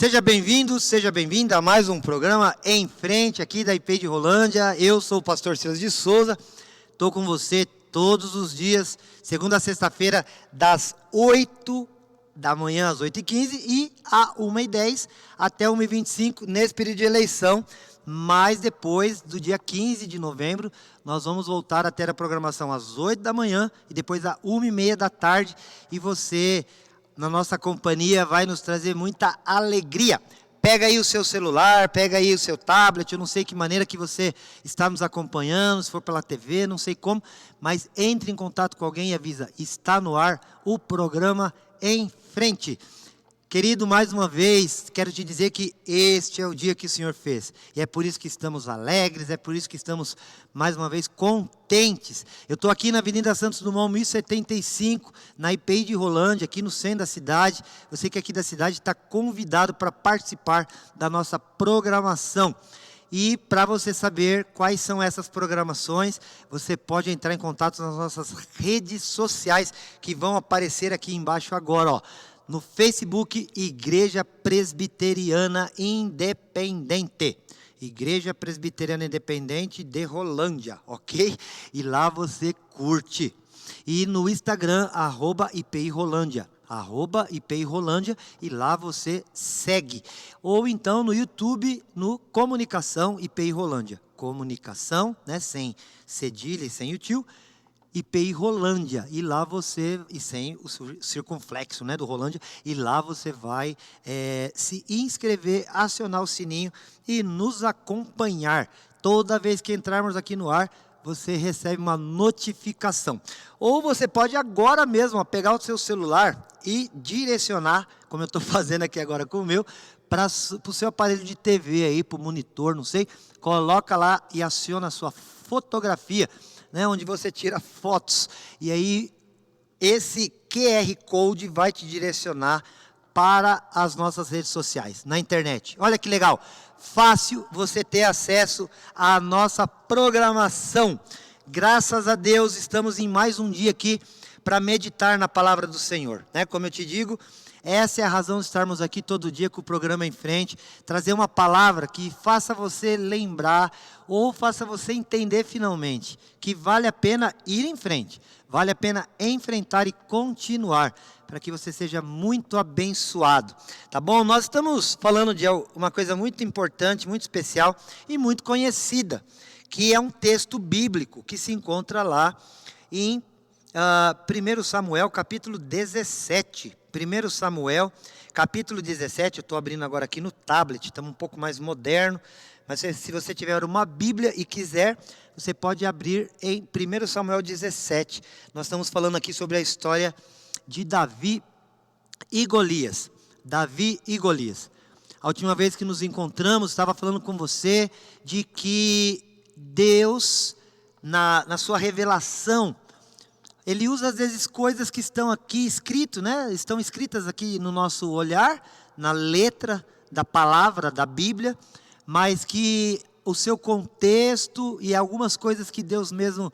Seja bem-vindo, seja bem-vinda a mais um programa Em Frente aqui da IP de Rolândia. Eu sou o pastor Silas de Souza, estou com você todos os dias, segunda a sexta-feira, das 8 da manhã às 8h15 e a 1h10 até 1h25 nesse período de eleição. Mas depois do dia 15 de novembro, nós vamos voltar a ter a programação às 8 da manhã e depois às 1h30 da tarde. E você, na nossa companhia, vai nos trazer muita alegria. Pega aí o seu celular, pega aí o seu tablet, eu não sei que maneira que você está nos acompanhando, se for pela TV, não sei como, mas entre em contato com alguém e avisa, está no ar o programa Em Frente. Querido, mais uma vez, quero te dizer que este é o dia que o Senhor fez. E é por isso que estamos alegres, é por isso que estamos, mais uma vez, contentes. Eu estou aqui na Avenida Santos Dumont, 1075, na IPI de Rolândia, aqui no centro da cidade. Você que é aqui da cidade está convidado para participar da nossa programação. E para você saber quais são essas programações, você pode entrar em contato nas nossas redes sociais, que vão aparecer aqui embaixo agora, ó. No Facebook, Igreja Presbiteriana Independente. Igreja Presbiteriana Independente de Rolândia, ok? E lá você curte. E no Instagram, @IPI Rolândia. @IPI Rolândia, e lá você segue. Ou então no YouTube, no Comunicação IPI Rolândia. Comunicação, né, sem cedilha e sem o tio. IPI Rolândia, e lá você, e sem o circunflexo, né, do Rolândia, e lá você vai se inscrever, acionar o sininho e nos acompanhar. Toda vez que entrarmos aqui no ar, você recebe uma notificação. Ou você pode agora mesmo pegar o seu celular e direcionar, como eu estou fazendo aqui agora com o meu, para o seu aparelho de TV aí, para o monitor, não sei, coloca lá e aciona a sua fotografia, né, onde você tira fotos, e aí esse QR Code vai te direcionar para as nossas redes sociais, na internet. Olha que legal, fácil você ter acesso à nossa programação. Graças a Deus, estamos em mais um dia aqui para meditar na palavra do Senhor, né? Como eu te digo, essa é a razão de estarmos aqui todo dia com o programa Em Frente, trazer uma palavra que faça você lembrar, ou faça você entender finalmente, que vale a pena ir em frente, vale a pena enfrentar e continuar, para que você seja muito abençoado, tá bom? Nós estamos falando de uma coisa muito importante, muito especial e muito conhecida, que é um texto bíblico, que se encontra lá em 1 Samuel, capítulo 17. 1 Samuel, capítulo 17, eu estou abrindo agora aqui no tablet, estamos um pouco mais moderno, mas se você tiver uma Bíblia e quiser, você pode abrir em 1 Samuel 17. Nós estamos falando aqui sobre a história de Davi e Golias. Davi e Golias. A última vez que nos encontramos, estava falando com você de que Deus, na sua revelação, Ele usa às vezes coisas que estão aqui escritas, né? Estão escritas aqui no nosso olhar, na letra da palavra da Bíblia, mas que o seu contexto e algumas coisas que Deus mesmo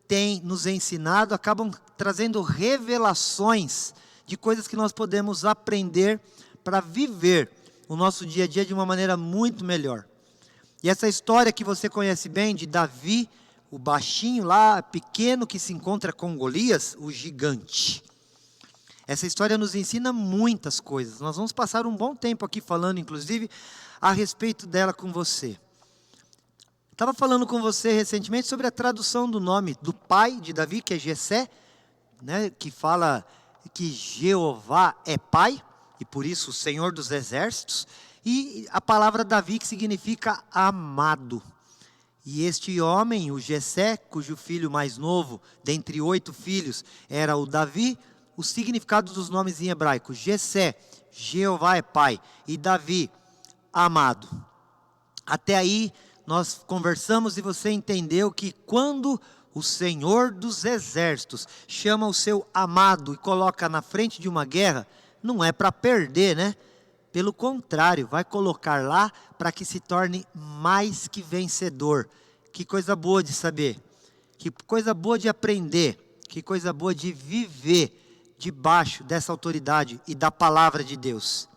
tem nos ensinado acabam trazendo revelações de coisas que nós podemos aprender para viver o nosso dia a dia de uma maneira muito melhor. E essa história que você conhece bem de Davi, o baixinho lá, pequeno, que se encontra com Golias, o gigante. Essa história nos ensina muitas coisas. Nós vamos passar um bom tempo aqui falando, inclusive, a respeito dela com você. Estava falando com você recentemente sobre a tradução do nome do pai de Davi, que é Jessé, né, que fala que Jeová é pai, e por isso o Senhor dos Exércitos, e a palavra Davi, que significa amado. E este homem, o Jessé, cujo filho mais novo, dentre 8 filhos, era o Davi, o significado dos nomes em hebraico: Jessé, Jeová é pai, e Davi, amado. Até aí nós conversamos e você entendeu que quando o Senhor dos Exércitos chama o seu amado e coloca na frente de uma guerra, não é para perder, né? Pelo contrário, vai colocar lá para que se torne mais que vencedor. Que coisa boa de saber, que coisa boa de aprender, que coisa boa de viver debaixo dessa autoridade e da palavra de Deus.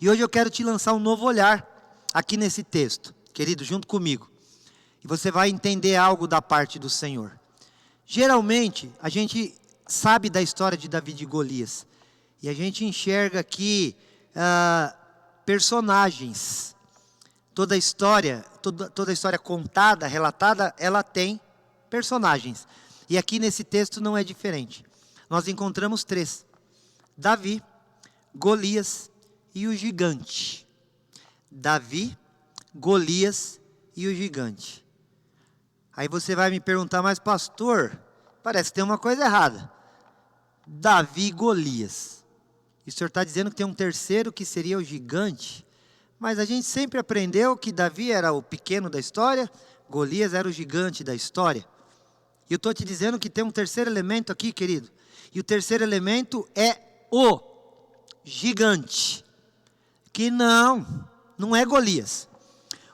E hoje eu quero te lançar um novo olhar aqui nesse texto, querido, junto comigo. E você vai entender algo da parte do Senhor. Geralmente, a gente sabe da história de Davi e de Golias. E a gente enxerga aqui personagens. Toda a história contada, relatada, ela tem personagens. E aqui nesse texto não é diferente. Nós encontramos 3. Davi, Golias e o gigante. Davi, Golias e o gigante. Aí você vai me perguntar, mas pastor, parece que tem uma coisa errada. Davi e Golias. E o senhor está dizendo que tem um terceiro que seria o gigante? Mas a gente sempre aprendeu que Davi era o pequeno da história, Golias era o gigante da história. E eu estou te dizendo que tem um terceiro elemento aqui, querido. E o terceiro elemento é o gigante. Que não é Golias.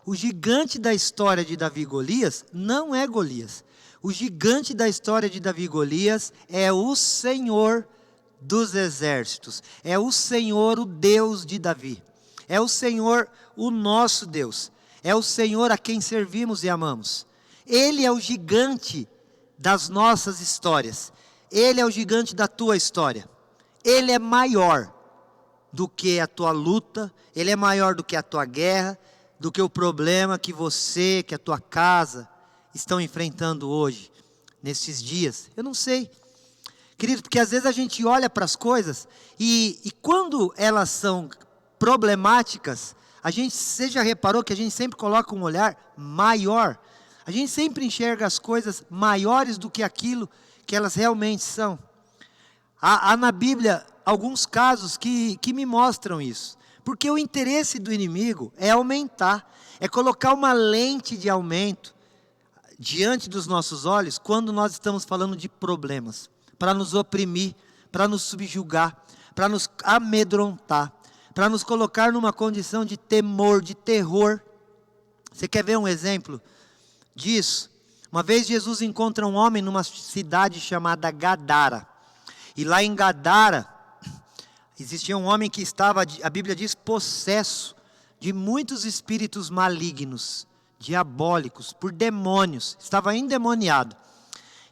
O gigante da história de Davi e Golias não é Golias. O gigante da história de Davi e Golias é o Senhor dos exércitos. É o Senhor, o Deus de Davi. É o Senhor, o nosso Deus. É o Senhor a quem servimos e amamos. Ele é o gigante das nossas histórias. Ele é o gigante da tua história. Ele é maior do que a tua luta. Ele é maior do que a tua guerra, do que o problema que você, que a tua casa estão enfrentando hoje, nesses dias. Eu não sei, querido, porque às vezes a gente olha para as coisas e quando elas são problemáticas, você já reparou que a gente sempre coloca um olhar maior? A gente sempre enxerga as coisas maiores do que aquilo que elas realmente são. Há na Bíblia alguns casos que me mostram isso. Porque o interesse do inimigo é aumentar, é colocar uma lente de aumento diante dos nossos olhos quando nós estamos falando de problemas, para nos oprimir, para nos subjugar, para nos amedrontar, para nos colocar numa condição de temor, de terror. Você quer ver um exemplo disso? Uma vez Jesus encontra um homem numa cidade chamada Gadara. E lá em Gadara, existia um homem que estava, a Bíblia diz, possesso de muitos espíritos malignos, diabólicos, por demônios. Estava endemoniado.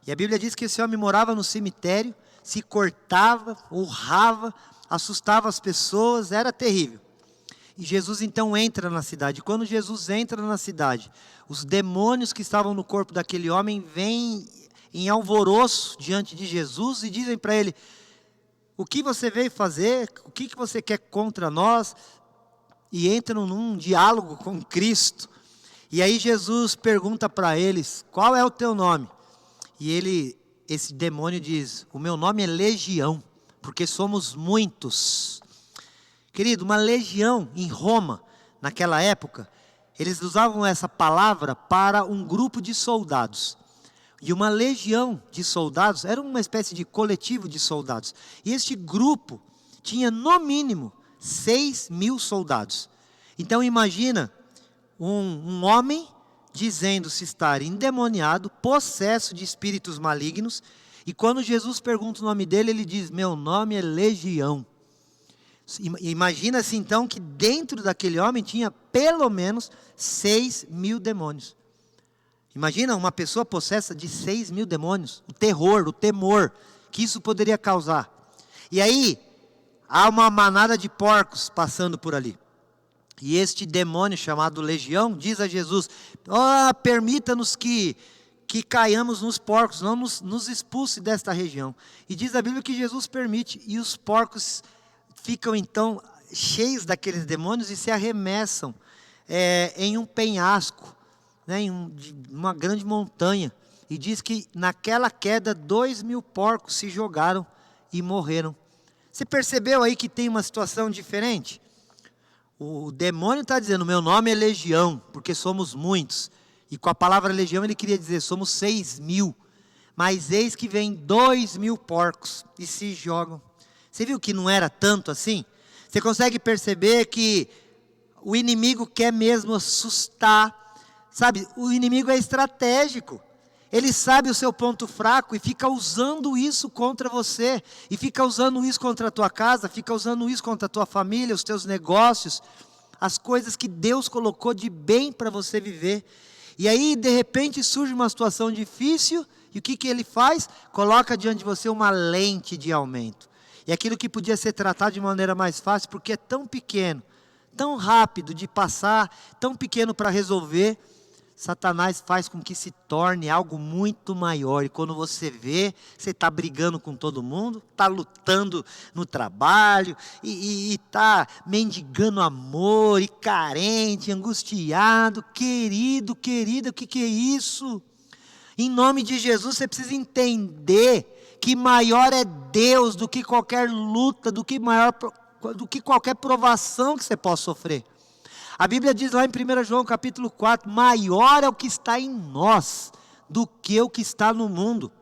E a Bíblia diz que esse homem morava no cemitério, se cortava, urrava, assustava as pessoas, era terrível. E Jesus então entra na cidade. Quando Jesus entra na cidade, os demônios que estavam no corpo daquele homem vêm em alvoroço diante de Jesus e dizem para ele: o que você veio fazer? O que você quer contra nós? E entram num diálogo com Cristo. E aí Jesus pergunta para eles: qual é o teu nome? E esse demônio diz: o meu nome é Legião, porque somos muitos. Querido, uma legião em Roma, naquela época, eles usavam essa palavra para um grupo de soldados. E uma legião de soldados era uma espécie de coletivo de soldados. E este grupo tinha no mínimo 6.000 soldados. Então imagina um homem dizendo-se estar endemoniado, possesso de espíritos malignos. E quando Jesus pergunta o nome dele, ele diz: meu nome é Legião. Imagina-se então que dentro daquele homem tinha pelo menos 6.000 demônios. Imagina uma pessoa possessa de 6.000 demônios, o terror, o temor que isso poderia causar. E aí, há uma manada de porcos passando por ali. E este demônio chamado Legião diz a Jesus: permita-nos que caiamos nos porcos, não nos expulse desta região. E diz a Bíblia que Jesus permite, e os porcos ficam então cheios daqueles demônios e se arremessam em um penhasco, em uma grande montanha. E diz que naquela queda 2.000 porcos se jogaram e morreram. Você percebeu aí que tem uma situação diferente? O demônio está dizendo: meu nome é Legião, porque somos muitos. E com a palavra legião ele queria dizer: somos 6.000. Mas eis que vem 2.000 porcos e se jogam. Você viu que não era tanto assim? Você consegue perceber que o inimigo quer mesmo assustar. Sabe, o inimigo é estratégico. Ele sabe o seu ponto fraco e fica usando isso contra você, e fica usando isso contra a tua casa, fica usando isso contra a tua família, os teus negócios, as coisas que Deus colocou de bem para você viver. E aí, de repente, surge uma situação difícil, e o que ele faz? Coloca diante de você uma lente de aumento. E aquilo que podia ser tratado de maneira mais fácil, porque é tão pequeno, tão rápido de passar, tão pequeno para resolver, Satanás faz com que se torne algo muito maior. E quando você vê, você está brigando com todo mundo, está lutando no trabalho, e está mendigando amor, e carente, angustiado. Querido, querida, o que é isso? Em nome de Jesus, você precisa entender que maior é Deus do que qualquer luta, do que qualquer provação que você possa sofrer. A Bíblia diz lá em 1 João capítulo 4, maior é o que está em nós do que o que está no mundo.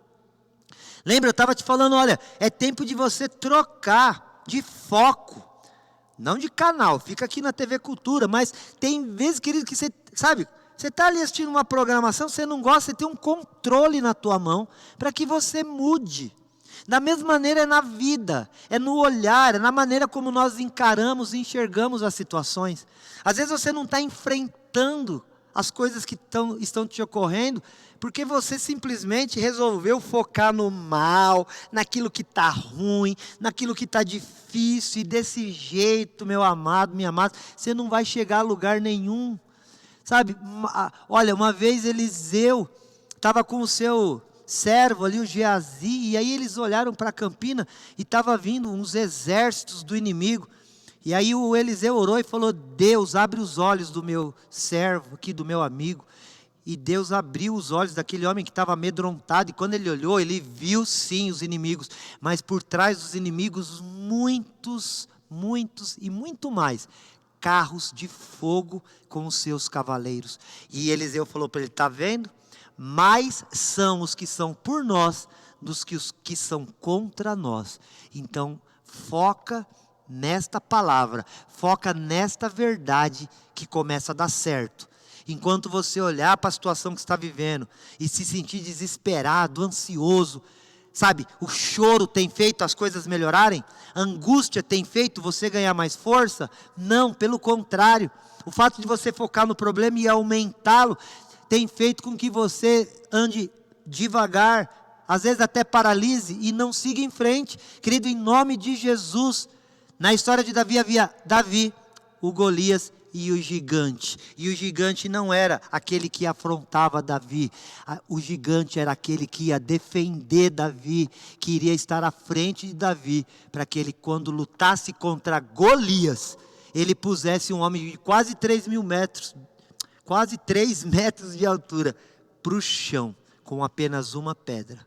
Lembra, eu estava te falando, olha, é tempo de você trocar de foco, não de canal, fica aqui na TV Cultura, mas tem vezes, querido, que você, sabe, você está ali assistindo uma programação, você não gosta, você tem um controle na tua mão, para que você mude. Da mesma maneira é na vida, é no olhar, é na maneira como nós encaramos e enxergamos as situações. Às vezes você não está enfrentando as coisas que estão te ocorrendo, porque você simplesmente resolveu focar no mal, naquilo que está ruim, naquilo que está difícil, e desse jeito, meu amado, minha amada, você não vai chegar a lugar nenhum. Sabe, olha, uma vez Eliseu estava com o seu servo ali, o Geazi, e aí eles olharam para a campina e estava vindo uns exércitos do inimigo. E aí o Eliseu orou e falou: Deus, abre os olhos do meu servo aqui, do meu amigo. E Deus abriu os olhos daquele homem que estava amedrontado, e quando ele olhou, ele viu sim os inimigos, mas por trás dos inimigos muitos e muito mais carros de fogo com os seus cavaleiros. E Eliseu falou para ele: está vendo? Mais são os que são por nós dos que os que são contra nós. Então foca nesta palavra, foca nesta verdade que começa a dar certo. Enquanto você olhar para a situação que está vivendo e se sentir desesperado, ansioso, sabe, o choro tem feito as coisas melhorarem? A angústia tem feito você ganhar mais força? Não, pelo contrário. O fato de você focar no problema e aumentá-lo tem feito com que você ande devagar, às vezes até paralise e não siga em frente. Querido, em nome de Jesus, na história de Davi havia Davi, o Golias e o gigante. E o gigante não era aquele que afrontava Davi. O gigante era aquele que ia defender Davi, que iria estar à frente de Davi, para que ele, quando lutasse contra Golias, ele pusesse um homem de quase 3.000 metros, quase 3 metros de altura, para o chão, com apenas uma pedra.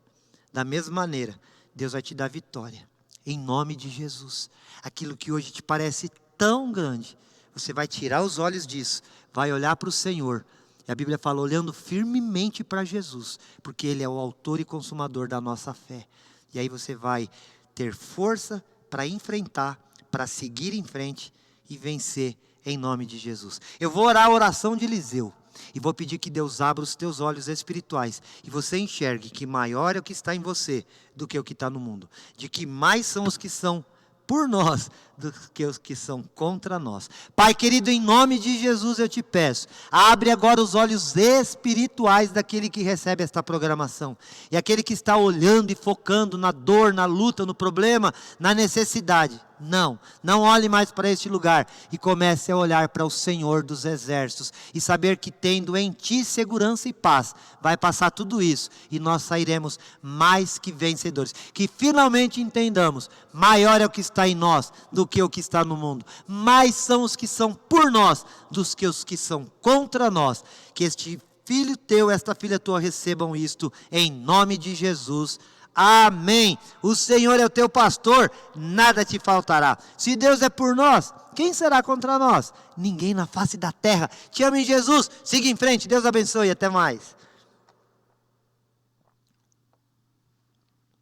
Da mesma maneira, Deus vai te dar vitória, em nome de Jesus. Aquilo que hoje te parece tão grande, você vai tirar os olhos disso, vai olhar para o Senhor. E a Bíblia fala, olhando firmemente para Jesus, porque Ele é o autor e consumador da nossa fé. E aí você vai ter força para enfrentar, para seguir em frente e vencer em nome de Jesus. Eu vou orar a oração de Eliseu e vou pedir que Deus abra os teus olhos espirituais e você enxergue que maior é o que está em você do que o que está no mundo, de que mais são os que são por nós do que os que são contra nós. Pai querido, em nome de Jesus eu te peço, abre agora os olhos espirituais daquele que recebe esta programação, e aquele que está olhando e focando na dor, na luta, no problema, na necessidade. Não olhe mais para este lugar e comece a olhar para o Senhor dos exércitos e saber que tendo em ti segurança e paz, vai passar tudo isso e nós sairemos mais que vencedores. Que finalmente entendamos, maior é o que está em nós do que o que está no mundo. Mais são os que são por nós do que os que são contra nós. Que este filho teu, esta filha tua recebam isto em nome de Jesus. Amém. O Senhor é o teu pastor, nada te faltará. Se Deus é por nós, quem será contra nós? Ninguém na face da terra. Te amo em Jesus, siga em frente, Deus abençoe, até mais.